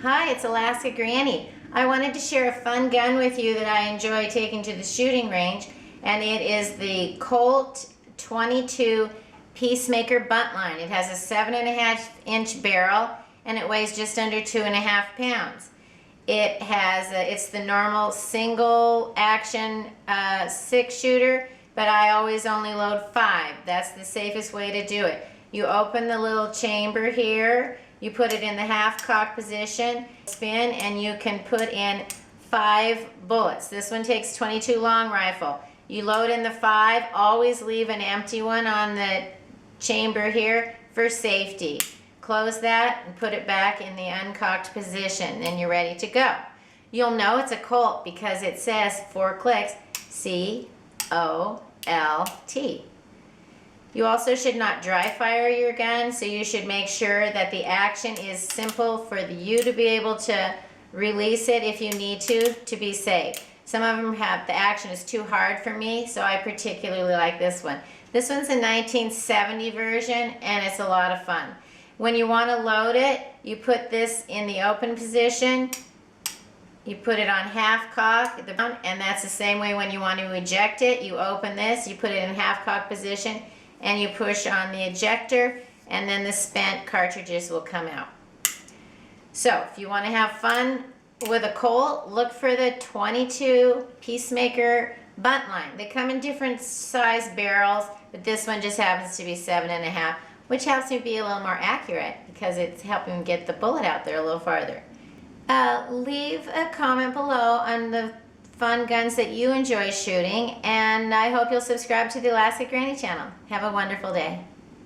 Hi, it's Alaska Granny. I wanted to share a fun gun with you that I enjoy taking to the shooting range, and it is the Colt 22 Peacemaker Buntline. It has a 7.5-inch barrel and it weighs just under 2.5 pounds. It's the normal single action 6-shooter, but I always only load 5. That's the safest way to do it. You open the little chamber here, you put it in the half-cock position, spin, and you can put in 5 bullets. This one takes 22 long rifle. You load in the 5, always leave an empty one on the chamber here for safety. Close that and put it back in the uncocked position, then you're ready to go. You'll know it's a Colt because it says 4 clicks, C-O-L-T. You also should not dry fire your gun, so you should make sure that the action is simple for you to be able to release it if you need to be safe. Some of them have, the action is too hard for me, so I particularly like this one. This one's a 1970 version, and it's a lot of fun. When you want to load it, you put this in the open position, you put it on half cock, and that's the same way when you want to eject it. You open this, you put it in half cock position, and you push on the ejector, and then the spent cartridges will come out. So if you want to have fun with a Colt, look for the 22 Peacemaker Buntline. They come in different size barrels, but this one just happens to be 7.5, which helps me be a little more accurate because it's helping get the bullet out there a little farther. Leave a comment below on the fun guns that you enjoy shooting, and I hope you'll subscribe to the Alaska Granny channel. Have a wonderful day.